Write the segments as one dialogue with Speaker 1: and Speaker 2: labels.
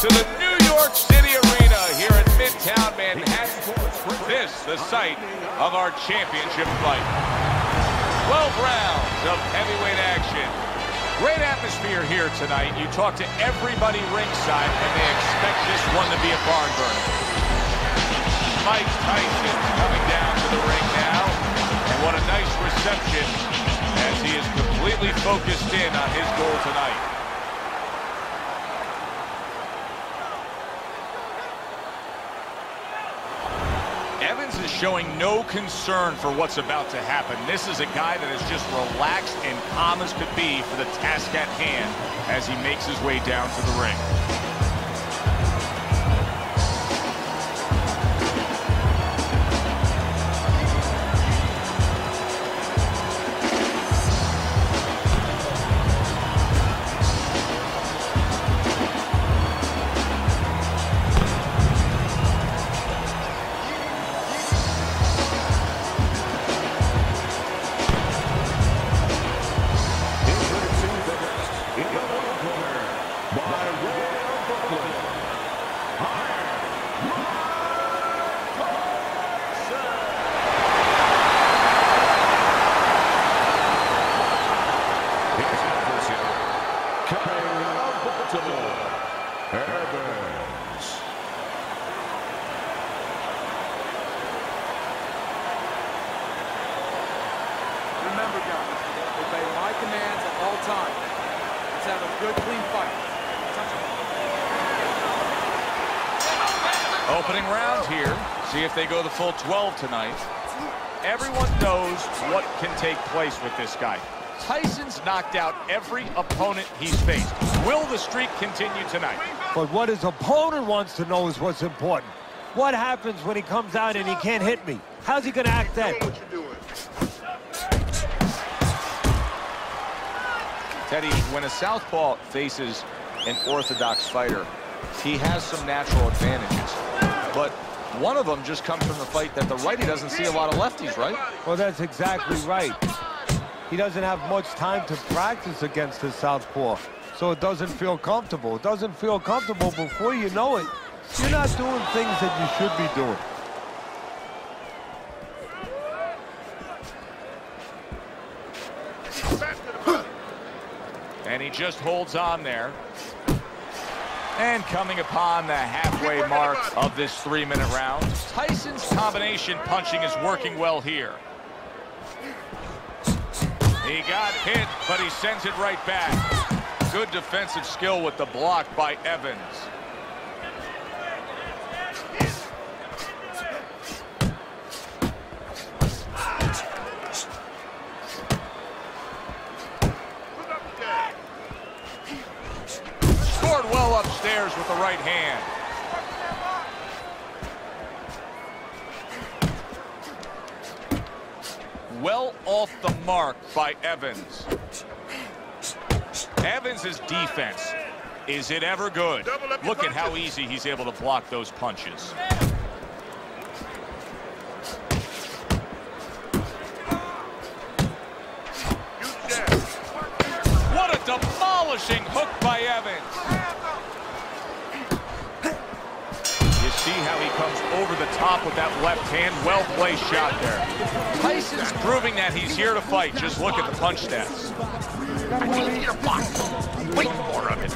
Speaker 1: to the New York City Arena here in Midtown Manhattan. This, the site of our championship fight. 12 rounds of heavyweight action. Great atmosphere here tonight. You talk to everybody ringside, and they expect this one to be a barn burner. Mike Tyson coming down to the ring now. And what a nice reception as he is completely focused in on his goal tonight. Evans is showing no concern for what's about to happen. This is a guy that is just relaxed and calm as could be for the task at hand as he makes his way down to the ring.
Speaker 2: Remember, guys, obey my commands at all times. Let's have a good, clean fight.
Speaker 1: Opening round here. See if they go the full 12 tonight. Everyone knows what can take place with this guy. Tyson's knocked out every opponent he's faced. Will the streak continue tonight?
Speaker 3: But what his opponent wants to know is what's important. What happens when he comes out and he can't hit me? How's he going to act then?
Speaker 1: Teddy, when a southpaw faces an orthodox fighter, he has some natural advantages. But one of them just comes from the fight that the righty doesn't see a lot of lefties, right?
Speaker 3: Well, that's exactly right. He doesn't have much time to practice against his southpaw, so it doesn't feel comfortable. It doesn't feel comfortable. Before you know it, you're not doing things that you should be doing.
Speaker 1: And he just holds on there. And coming upon the halfway mark of this 3-minute round, Tyson's combination punching is working well here. He got hit, but he sends it right back. Good defensive skill with the block by Evans. Scored well upstairs with the right hand. Well off the mark by Evans. Evans' defense, is it ever good? Look at how easy he's able to block those punches. What a demolishing hook by Evans. You see how he comes over the top with that left hand. Well-placed shot there. Tyson's proving that he's here to fight. Just look at the punch stats.
Speaker 4: I need you to block. Wait more of it.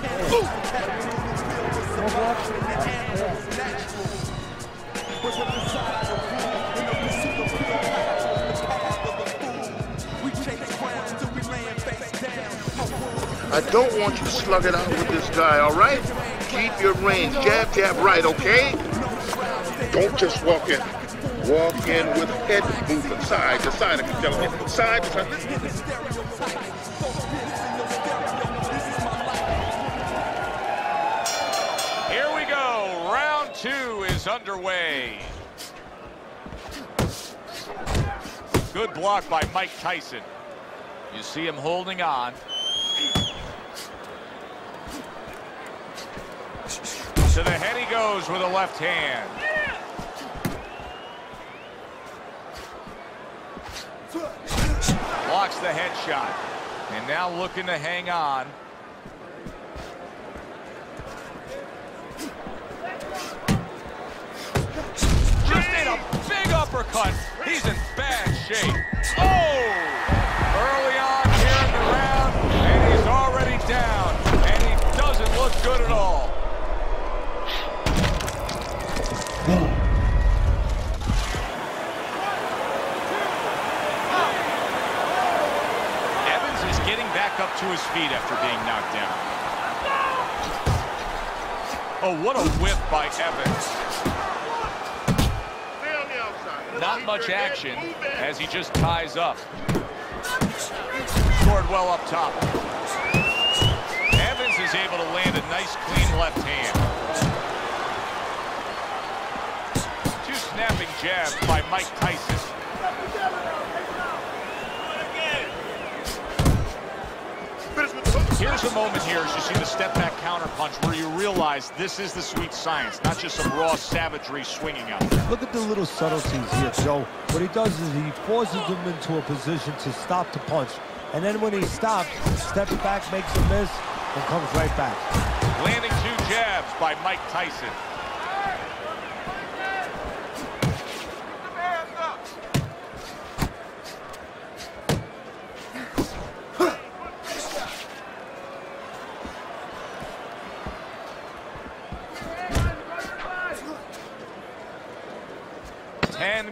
Speaker 5: I don't want you to slug it out with this guy, all right? Keep your range. Jab, jab, right, okay? Don't just walk in. Walk in with head movement, side to side. I can tell you, side to side.
Speaker 1: Here we go. Round 2 is underway. Good block by Mike Tyson. You see him holding on. To the head he goes with a left hand. Blocks the headshot. And now looking to hang on. shape. Oh! Early on here in the round, and he's already down. And he doesn't look good at all. Evans is getting back up to his feet after being knocked down. Oh, what a whip by Evans. Not much action as he just ties up. Scored well up top. Evans is able to land a nice clean left hand. Two snapping jabs by Mike Tyson. Here's a moment here as you see the step-back counterpunch where you realize this is the sweet science, not just some raw savagery swinging out there.
Speaker 3: Look at the little subtleties here, Joe. What he does is he forces him into a position to stop the punch. And then when he stops, steps back, makes a miss, and comes right back.
Speaker 1: Landing two jabs by Mike Tyson.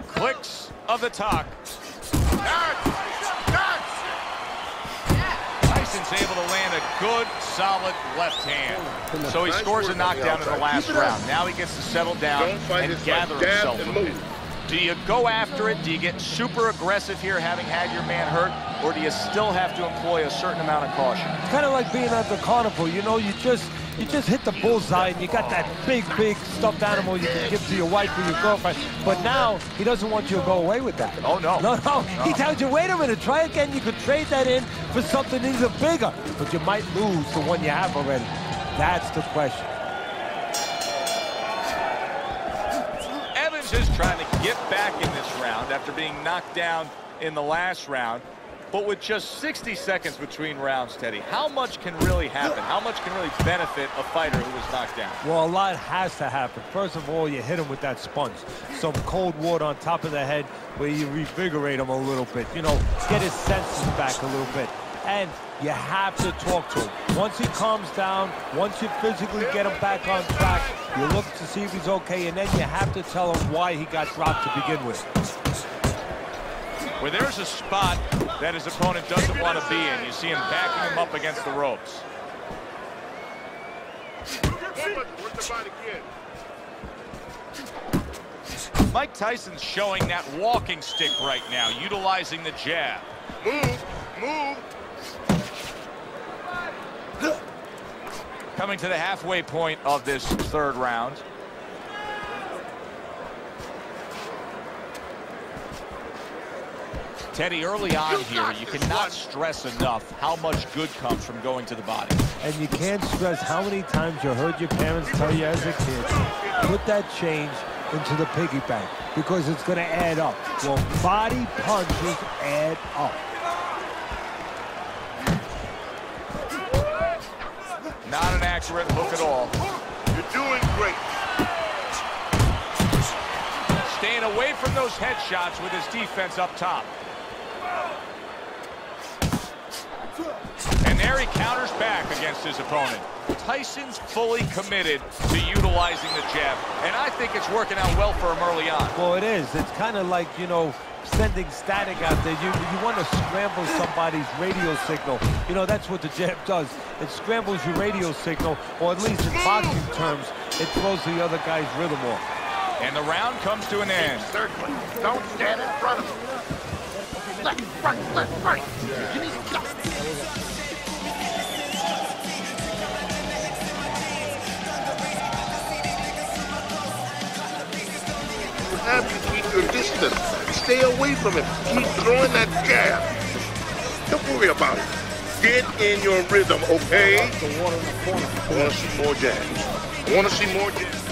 Speaker 1: Clicks of the talk. Tyson's able to land a good, solid left hand. So he scores a knockdown in the last round. Now he gets to settle down and gather himself a bit. Do you go after it? Do you get super aggressive here, having had your man hurt? Or do you still have to employ a certain amount of caution?
Speaker 3: It's kind of like being at the carnival. You know, you just hit the bullseye and you got that big stuffed animal you can give to your wife or your girlfriend. But now he doesn't want you to go away with that.
Speaker 1: Oh, no.
Speaker 3: No. He tells you, wait a minute, try again. You could trade that in for something even bigger. But you might lose the one you have already. That's the question.
Speaker 1: Evans is trying to get back in this round after being knocked down in the last round. But with just 60 seconds between rounds, Teddy, how much can really happen? How much can really benefit a fighter who was knocked down?
Speaker 3: Well, a lot has to happen. First of all, you hit him with that sponge. Some cold water on top of the head where you revigorate him a little bit. You know, get his senses back a little bit. And you have to talk to him. Once he calms down, once you physically get him back on track, you look to see if he's okay, and then you have to tell him why he got dropped to begin with.
Speaker 1: Where there's a spot that his opponent doesn't want to be in, you see him backing him up against the ropes. Mike Tyson's showing that walking stick right now, utilizing the jab.
Speaker 5: Move.
Speaker 1: Coming to the halfway point of this third round. Teddy, early on here, you cannot stress enough how much good comes from going to the body.
Speaker 3: And you can't stress how many times you heard your parents tell you as a kid, put that change into the piggy bank because it's going to add up. Well, body punches add up.
Speaker 1: Not an accurate hook at all.
Speaker 5: You're doing great.
Speaker 1: Staying away from those headshots with his defense up top. And there he counters back against his opponent. Tyson's fully committed to utilizing the jab, and I think it's working out well for him early on.
Speaker 3: Well, it is. It's kind of like, you know, sending static out there. You want to scramble somebody's radio signal. You know, that's what the jab does. It scrambles your radio signal, or at least in boxing terms, it throws the other guy's rhythm off.
Speaker 1: And the round comes to an end.
Speaker 5: Circling. Don't stand in front of him. Left, right. You need to go. You have to keep your distance. Stay away from him. Keep throwing that jab. Don't worry about it. Get in your rhythm, okay? I want to see more jabs.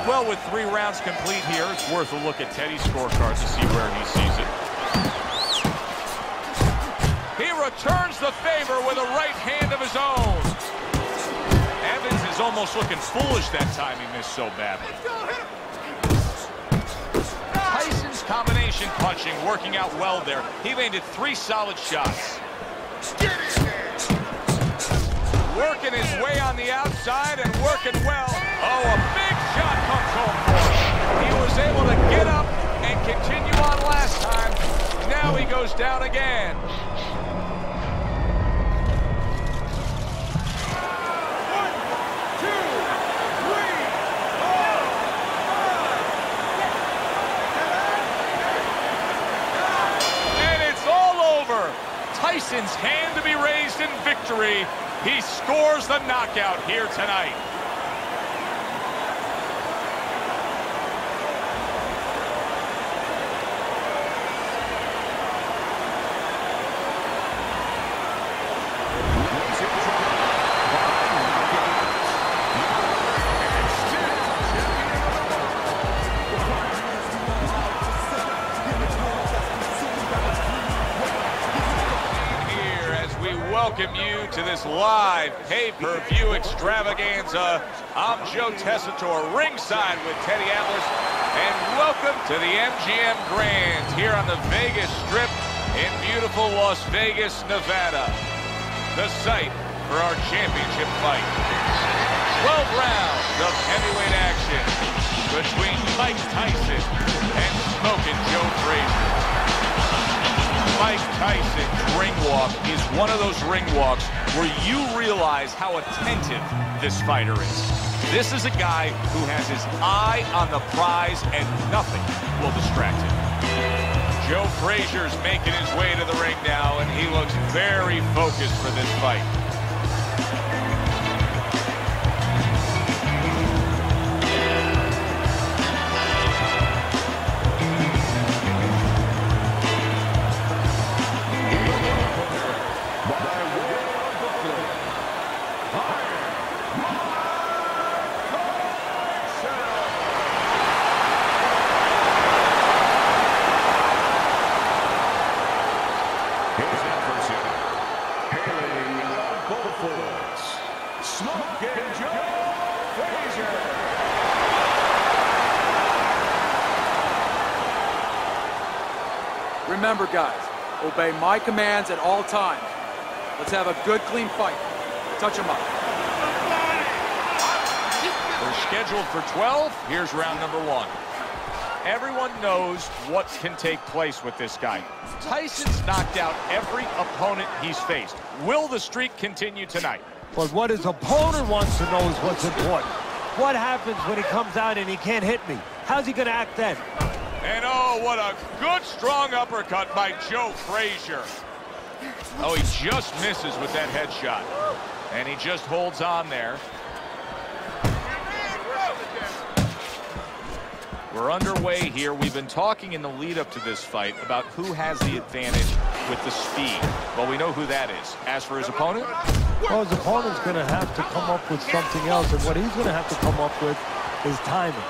Speaker 1: Well, with 3 rounds complete here, it's worth a look at Teddy's scorecard to see where he sees it. He returns the favor with a right hand of his own. Evans is almost looking foolish that time he missed so badly. Tyson's combination punching working out well there. He landed 3 solid shots. Working his way on the outside and working well. Oh, a big shot comes home for him. He was able to get up and continue on last time. Now he goes down again. Tyson's hand to be raised in victory. He scores the knockout here tonight. Welcome you to this live pay-per-view extravaganza. I'm Joe Tessitore, ringside with Teddy Atlas, and welcome to the MGM Grand here on the Vegas Strip in beautiful Las Vegas, Nevada. The site for our championship fight. 12 rounds of heavyweight action between Mike Tyson and Smokin' Joe Frazier. Mike Tyson's ring walk is one of those ring walks where you realize how attentive this fighter is. This is a guy who has his eye on the prize and nothing will distract him. Joe Frazier's making his way to the ring now, and he looks very focused for this fight.
Speaker 2: Remember, guys, obey my commands at all times. Let's have a good, clean fight. Touch him up.
Speaker 1: We're scheduled for 12. Here's round number 1. Everyone knows what can take place with this guy. Tyson's knocked out every opponent he's faced. Will the streak continue tonight?
Speaker 3: But what his opponent wants to know is what's important. What happens when he comes out and he can't hit me? How's he going to act then?
Speaker 1: And oh, what a good, strong uppercut by Joe Frazier. Oh, he just misses with that headshot. And he just holds on there. We're underway here. We've been talking in the lead-up to this fight about who has the advantage with the speed. Well, we know who that is. As for his opponent?
Speaker 3: Well, his opponent's going to have to come up with something else, and what he's going to have to come up with is timing.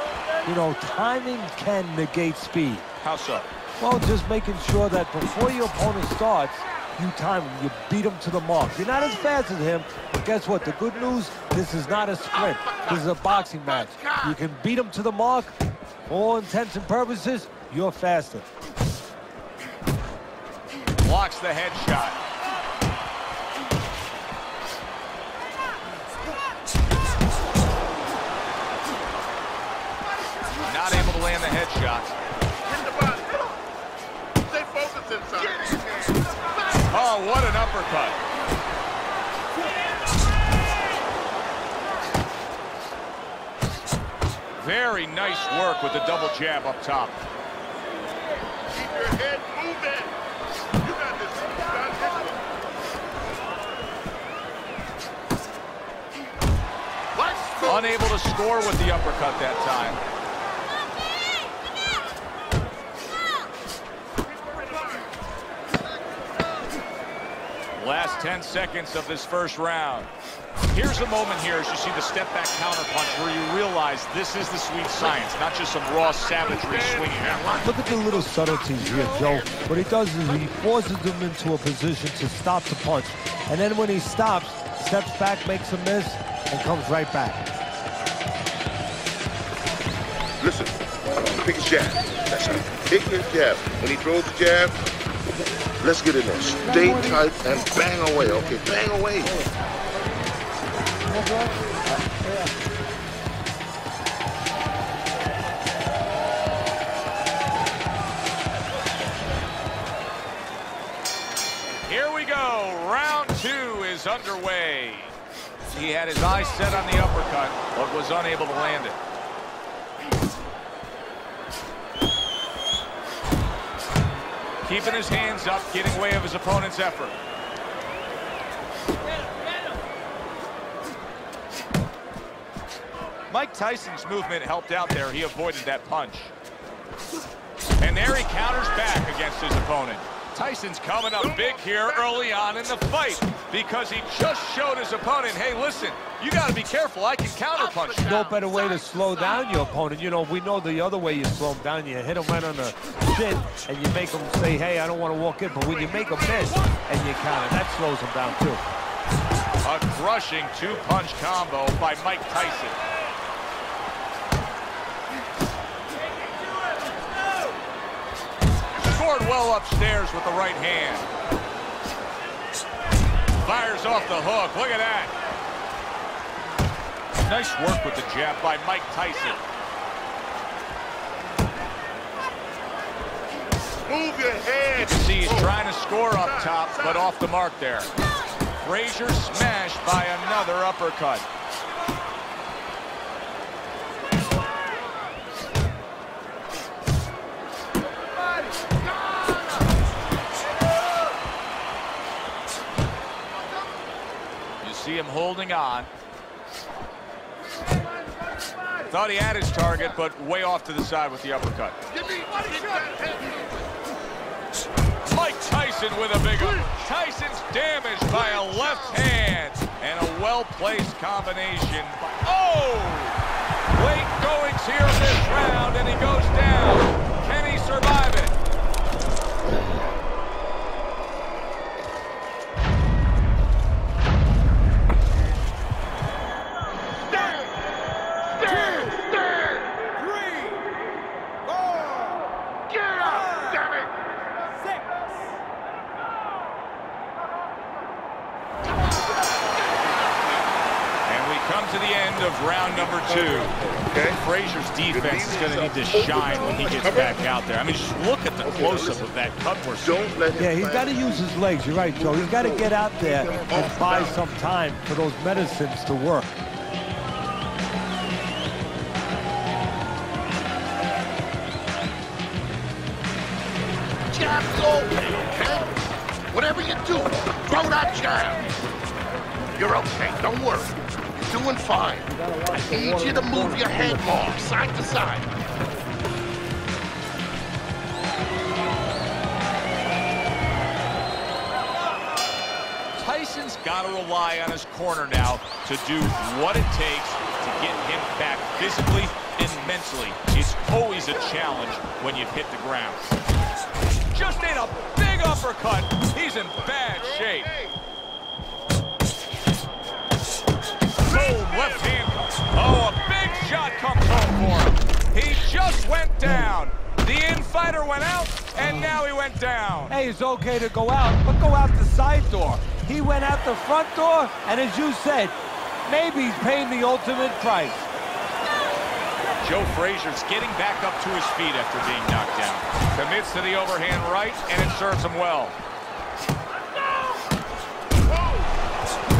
Speaker 3: You know, timing can negate speed.
Speaker 1: How so?
Speaker 3: Well, just making sure that before your opponent starts, you time him, you beat him to the mark. You're not as fast as him, but guess what? The good news, this is not a sprint. This is a boxing match. You can beat him to the mark. For all intents and purposes, you're faster.
Speaker 1: Blocks the headshot. Not able to land the headshot.
Speaker 5: Hit the body. Stay focused inside.
Speaker 1: Oh, what an uppercut. Very nice work with the double jab up top.
Speaker 5: Keep your head moving. You got this. You got this.
Speaker 1: Unable to score with the uppercut that time. Last 10 seconds of this first round. Here's a moment here as you see the step-back counterpunch where you realize this is the sweet science, not just some raw savagery swinging.
Speaker 3: Look at the little subtleties here, Joe. What he does is he forces him into a position to stop the punch. And then when he stops, steps back, makes a miss, and comes right back.
Speaker 5: Listen, pick his jab. That's right. Pick his jab. When he throws the jab, let's get in there. Stay tight and bang away, okay? Bang away.
Speaker 1: Here we go. Round 2 is underway. He had his eyes set on the uppercut, but was unable to land it. Keeping his hands up, getting way of his opponent's effort. Mike Tyson's movement helped out there. He avoided that punch. And there he counters back against his opponent. Tyson's coming up big here early on in the fight because he just showed his opponent, hey, listen, you got to be careful. I can counterpunch.
Speaker 3: No better way to slow down your opponent. You know, we know the other way you slow him down. You hit him right on the chin, and you make him say, hey, I don't want to walk in. But when you make him miss and you counter, that slows him down, too.
Speaker 1: A crushing 2-punch combo by Mike Tyson. Scored well upstairs with the right hand. Fires off the hook. Look at that. Nice work with the jab by Mike Tyson.
Speaker 5: Move your head.
Speaker 1: You can see he's trying to score up top, but off the mark there. Frazier smashed by another uppercut. See him holding on. Thought he had his target, but way off to the side with the uppercut. Mike Tyson with a big one. Tyson's damaged by a left hand and a well-placed combination. Oh! Late goings here in this round, and he goes down. Can he survive it? To the end of round number 2. Okay. Frazier's defense is going to need to shine when he gets back out there. I mean, just look at the close-up of that cut we're seeing.
Speaker 3: Yeah, he's got to use his legs. You're right, Joe. He's got to get out there and buy some time for those medicines to work.
Speaker 4: Jab's open, okay? Whatever you do, throw that jab. You're okay, don't worry. Doing fine. I need you to move your head more, side to side.
Speaker 1: Tyson's got to rely on his corner now to do what it takes to get him back physically and mentally. It's always a challenge when you've hit the ground. Just ate a big uppercut. He's in bad shape. Boom, left hand. Oh, a big shot comes home for him. He just went down. The in-fighter went out, and now he went down.
Speaker 3: Hey, it's okay to go out, but go out the side door. He went out the front door, and as you said, maybe he's paying the ultimate price.
Speaker 1: Joe Frazier's getting back up to his feet after being knocked down. Commits to the overhand right, and it serves him well.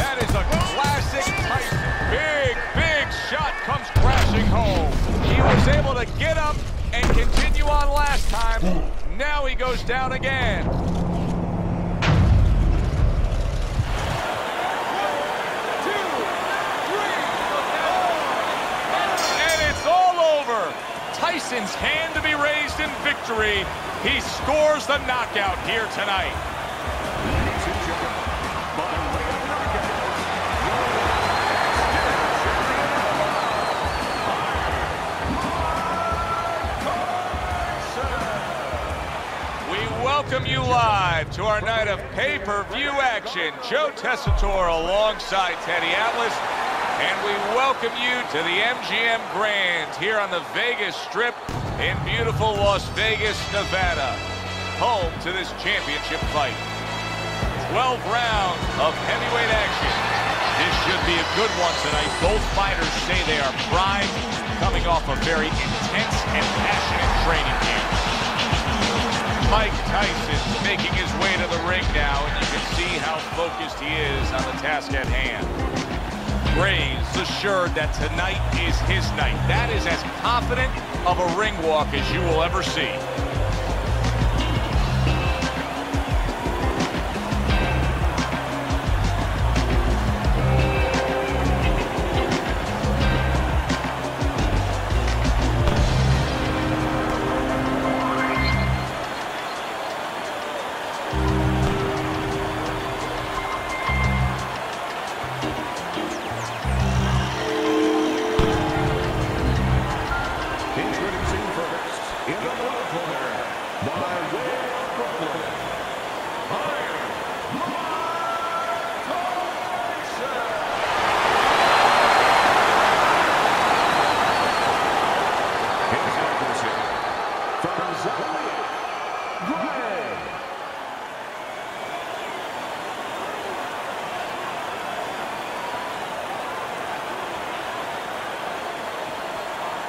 Speaker 1: That is a classic Tyson. Big, big shot comes crashing home. He was able to get up and continue on last time. Now he goes down again. And it's all over. Tyson's hand to be raised in victory. He scores the knockout here tonight. Welcome you live to our night of pay-per-view action. Joe Tessitore alongside Teddy Atlas. And we welcome you to the MGM Grand here on the Vegas Strip in beautiful Las Vegas, Nevada, home to this championship fight. 12 rounds of heavyweight action. This should be a good one tonight. Both fighters say they are primed, coming off a very intense and passionate training camp. Mike Tyson making his way to the ring now, and you can see how focused he is on the task at hand. Graves assured that tonight is his night. That is as confident of a ring walk as you will ever see.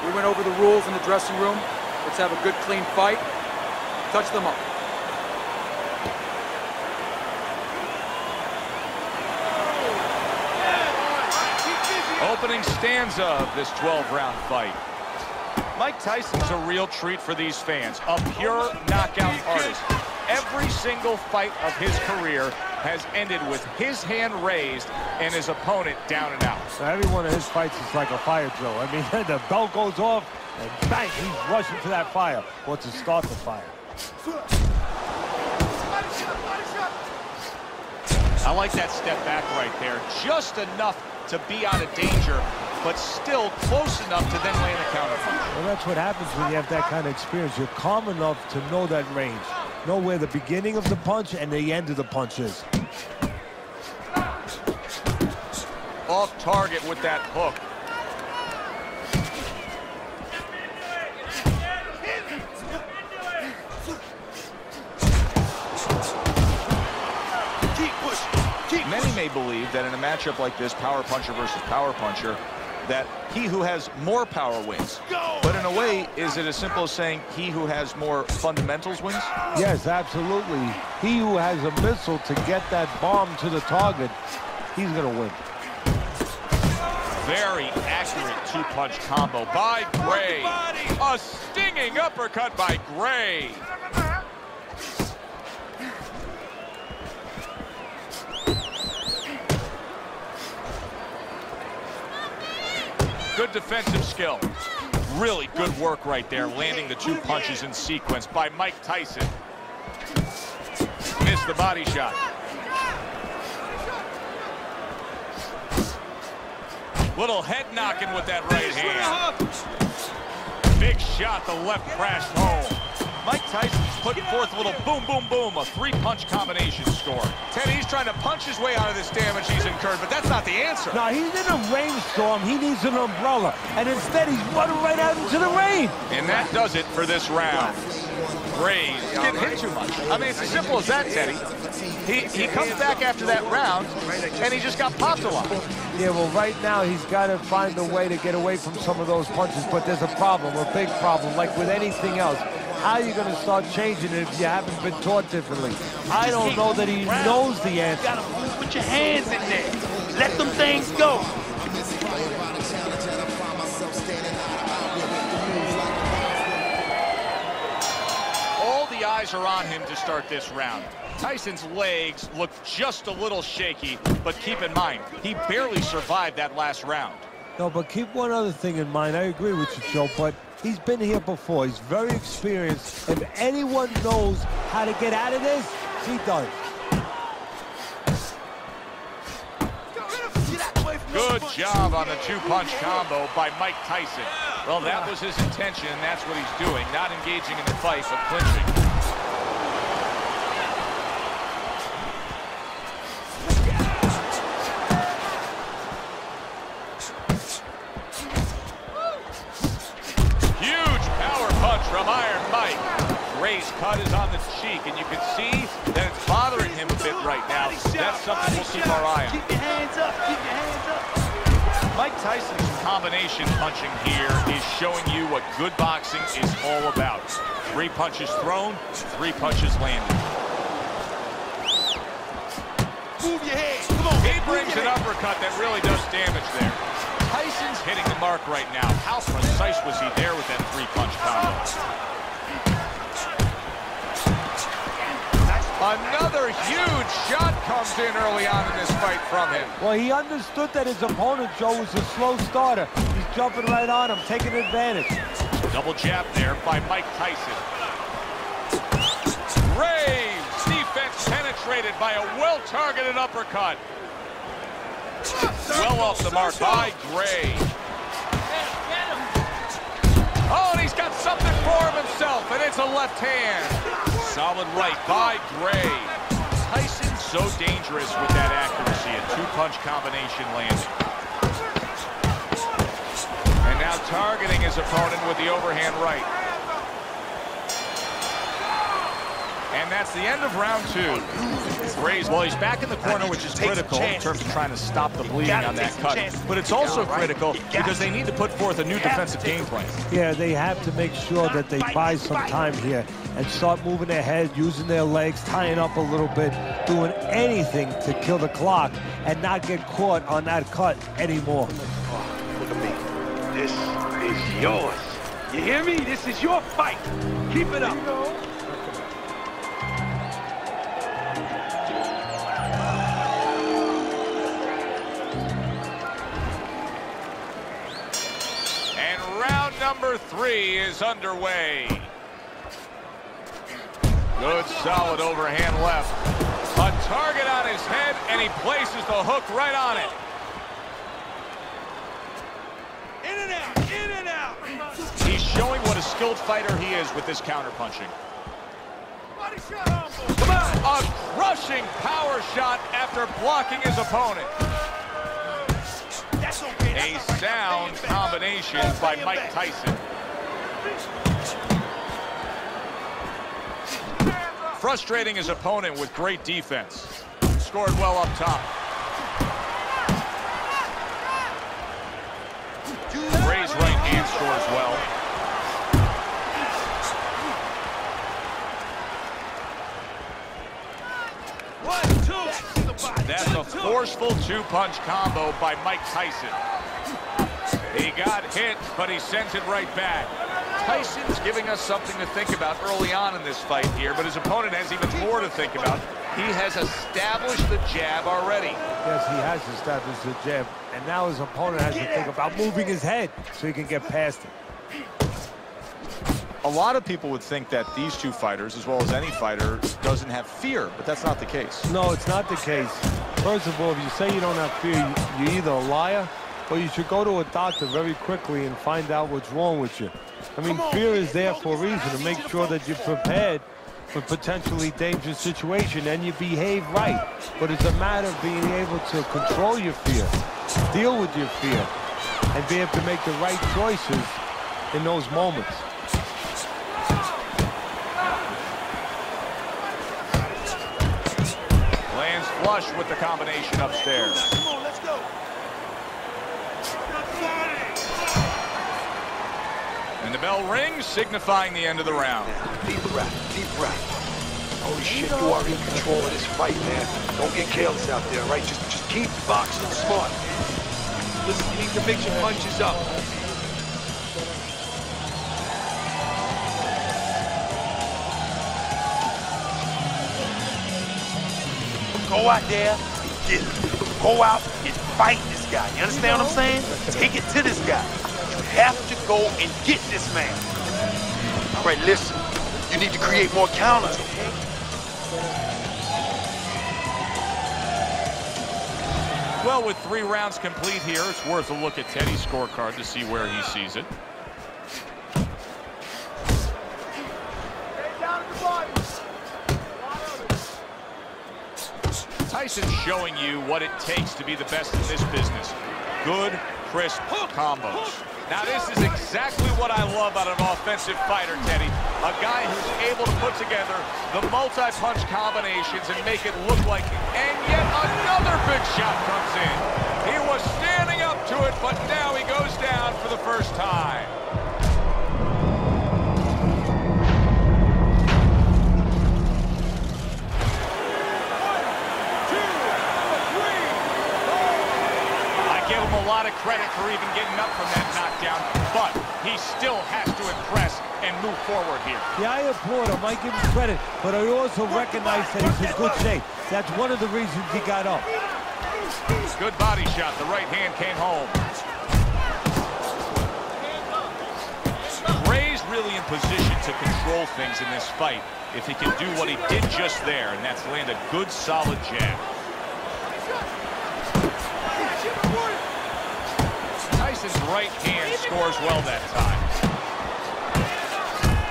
Speaker 2: We went over the rules in the dressing room. Let's have a good, clean fight. Touch them up.
Speaker 1: Opening stanza of this 12-round fight. Mike Tyson's a real treat for these fans, a pure knockout artist. Every single fight of his career has ended with his hand raised and his opponent down and out.
Speaker 3: So every one of his fights is like a fire drill. I mean, the bell goes off, and bang, he's rushing to that fire, or to start the fire.
Speaker 1: I like that step back right there. Just enough to be out of danger, but still close enough to then land a counter punch.
Speaker 3: Well, that's what happens when you have that kind of experience. You're calm enough to know that range. Know where the beginning of the punch and the end of the punch is.
Speaker 1: Off target with that hook. Many may believe that in a matchup like this, power puncher versus power puncher, that he who has more power wins. But in a way, is it as simple as saying he who has more fundamentals wins?
Speaker 3: Yes, absolutely. He who has a missile to get that bomb to the target, he's going to win.
Speaker 1: Very accurate two-punch combo by Gray. A stinging uppercut by Gray. Good defensive skill. Really good work right there, landing the two punches in sequence by Mike Tyson. Missed the body shot. Little head knocking with that right hand. Big shot, the left crashed home. Mike Tyson's putting forth a little boom, boom, boom, a three-punch combination score. Teddy, he's trying to punch his way out of this damage he's incurred, but that's not the answer.
Speaker 3: No, he's in a rainstorm. He needs an umbrella. And instead, he's running right out into the rain.
Speaker 1: And that does it for this round. Graves getting hit too much. I mean, it's as simple as that, Teddy. He comes back after that round, and he just got popped a lot.
Speaker 3: Yeah, well, right now, he's got to find a way to get away from some of those punches, but there's a problem, a big problem, like with anything else. How are you going to start changing it if you haven't been taught differently? I don't know that he knows the answer.
Speaker 6: You gotta put your hands in there. Let them things go.
Speaker 1: All the eyes are on him to start this round. Tyson's legs look just a little shaky, but keep in mind, he barely survived that last round.
Speaker 3: No, but keep one other thing in mind. I agree with you, Joe, but he's been here before. He's very experienced. If anyone knows how to get out of this, he does.
Speaker 1: Good job on the two-punch combo by Mike Tyson. Well, that was his intention, and that's what he's doing. Not engaging in the fight, but clinching. strike. Gray's cut is on the cheek, and you can see that it's bothering him a bit right now. That's something we'll keep our eye on.
Speaker 6: Keep your hands up. Keep your hands up.
Speaker 1: Mike Tyson's combination punching here is showing you what good boxing is all about. 3 punches thrown, 3 punches landed.
Speaker 6: Move your head. Come on.
Speaker 1: He brings an uppercut that really does damage there. Tyson's hitting the mark right now. How precise was he there with that 3-punch combo? Another huge shot comes in early on in this fight from him.
Speaker 3: Well, he understood that his opponent, Joe, was a slow starter. He's jumping right on him, taking advantage.
Speaker 1: Double jab there by Mike Tyson. Graves, defense penetrated by a well-targeted uppercut. Well off the mark by Gray. Oh, and he's got something for him himself, and it's a left hand. Solid right by Gray. Tyson so dangerous with that accuracy. A 2-punch combination landing. And now targeting his opponent with the overhand right. And that's the end of round 2. Gray's, well, he's back in the corner, which is critical in terms of trying to stop the bleeding on that cut. But it's also critical because they need to put forth a new defensive game plan.
Speaker 3: Yeah, they have to make sure that they buy some time here and start moving their head, using their legs, tying up a little bit, doing anything to kill the clock and not get caught on that cut anymore.
Speaker 6: Oh, look at me. This is yours. You hear me? This is your fight. Keep it up.
Speaker 1: Number 3 is underway. Good, solid overhand left. A target on his head, and he places the hook right on it.
Speaker 6: In and out, in and out.
Speaker 1: He's showing what a skilled fighter he is with this counterpunching.
Speaker 6: Come on.
Speaker 1: A crushing power shot after blocking his opponent. A sound combination by Mike Tyson. Frustrating his opponent with great defense. Scored well up top. Gray's right hand scores well. That's a forceful 2-punch combo by Mike Tyson. He got hit, but he sends it right back. Tyson's giving us something to think about early on in this fight here, but his opponent has even more to think about. He has established the jab already.
Speaker 3: Yes, he has established the jab, and now his opponent has to think about moving his head so he can get past it.
Speaker 1: A lot of people would think that these two fighters, as well as any fighter, doesn't have fear, but that's not the case.
Speaker 3: No, it's not the case. First of all, if you say you don't have fear, you're either a liar or you should go to a doctor very quickly and find out what's wrong with you. I mean, fear is there for a reason, to make sure that you're prepared for potentially dangerous situation and you behave right. But it's a matter of being able to control your fear, deal with your fear, and be able to make the right choices in those moments.
Speaker 1: Lands flush with the combination upstairs.
Speaker 6: Come on, let's go.
Speaker 1: And the bell rings, signifying the end of the round.
Speaker 6: Deep breath, deep breath. Holy shit, you are in control of this fight, man. Don't get careless out there, right? Just keep boxing smart. Listen, you need to mix your punches up. Go out there and get it. Go out and fight this guy. You understand what I'm saying? Take it to this guy. You have to go and get this man. All right, listen. You need to create more counters, okay?
Speaker 1: Well, with 3 rounds complete here, it's worth a look at Teddy's scorecard to see where he sees it. Tyson showing you what it takes to be the best in this business. Good, crisp combos. Now, this is exactly what I love out of an offensive fighter, Teddy. A guy who's able to put together the multi-punch combinations and make it look like it. And yet another big shot comes in. He was standing up to it, but now he goes down for the first time. A lot of credit for even getting up from that knockdown, but he still has to impress and move forward here.
Speaker 3: Yeah, I applaud him. I give him credit, but I also recognize that he's in good shape. That's one of the reasons he got up.
Speaker 1: Good body shot. The right hand came home. Ray's really in position to control things in this fight if he can do what he did just there, and that's land a good, solid jab. Tyson's right hand scores well that time.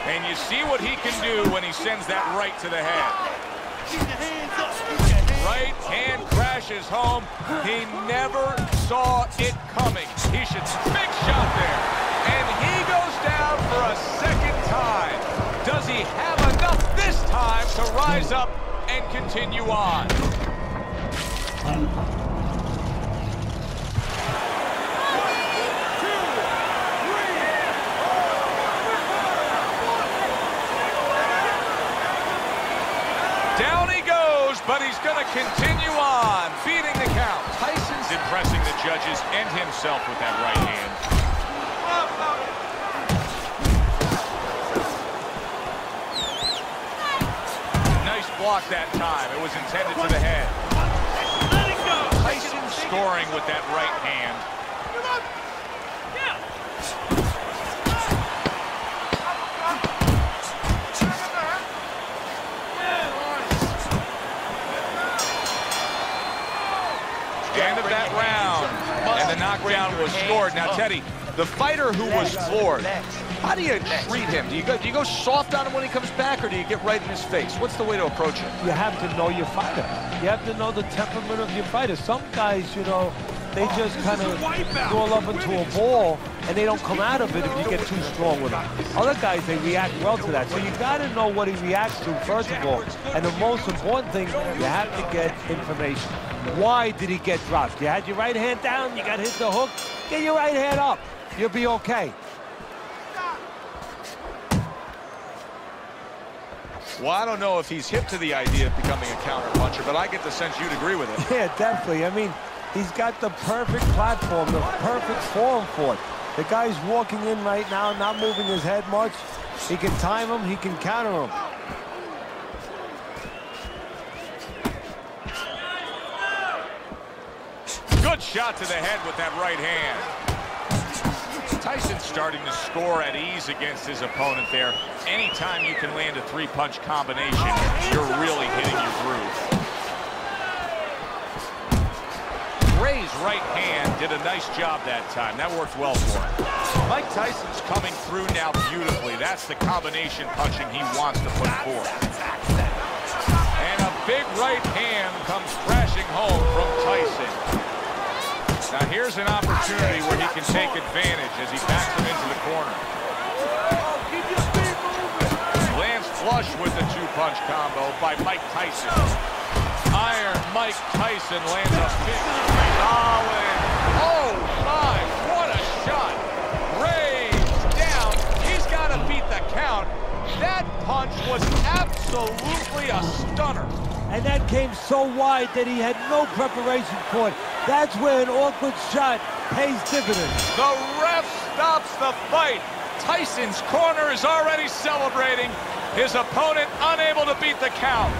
Speaker 1: And you see what he can do when he sends that right to the head. Right hand crashes home. He never saw it coming. He should big shot there. And he goes down for a second time. Does he have enough this time to rise up and continue on? Down he goes, but he's going to continue on, beating the count. Tyson's impressing the judges and himself with that right hand. Nice block that time. It was intended to the head. Tyson scoring with that right hand. End of that round, and the knockdown was scored. Now, Teddy, the fighter who was floored, how do you treat him? Do you go soft on him when he comes back, or do you get right in his face? What's the way to approach it?
Speaker 3: You have to know your fighter. You have to know the temperament of your fighter. Some guys, you know, they just kind of roll up into a ball, and they don't come out of it if you get too strong with them. Other guys, they react well to that. So you got to know what he reacts to, first of all. And the most important thing, you have to get information. Why did he get dropped? You had your right hand down, you got hit the hook, get your right hand up. You'll be okay.
Speaker 1: Well, I don't know if he's hip to the idea of becoming a counter-puncher, but I get the sense you'd agree with it.
Speaker 3: Yeah, definitely. I mean, he's got the perfect platform, the perfect form for it. The guy's walking in right now, not moving his head much. He can time him, he can counter him.
Speaker 1: Good shot to the head with that right hand. Tyson's starting to score at ease against his opponent there. Anytime you can land a three-punch combination, you're really hitting your groove. Ray's right hand did a nice job that time. That worked well for him. Mike Tyson's coming through now beautifully. That's the combination punching he wants to put forth. And a big right hand comes crashing home from Tyson. Now here's an opportunity where he can take advantage as he backs him into the corner. Lands flush with the two-punch combo by Mike Tyson. Iron Mike Tyson lands a big solid. Oh my, what a shot. Ray's down. He's got to beat the count. That punch was absolutely a stunner.
Speaker 3: And that came so wide that he had no preparation for it. That's where an awkward shot pays dividends.
Speaker 1: The ref stops the fight. Tyson's corner is already celebrating. His opponent unable to beat the count.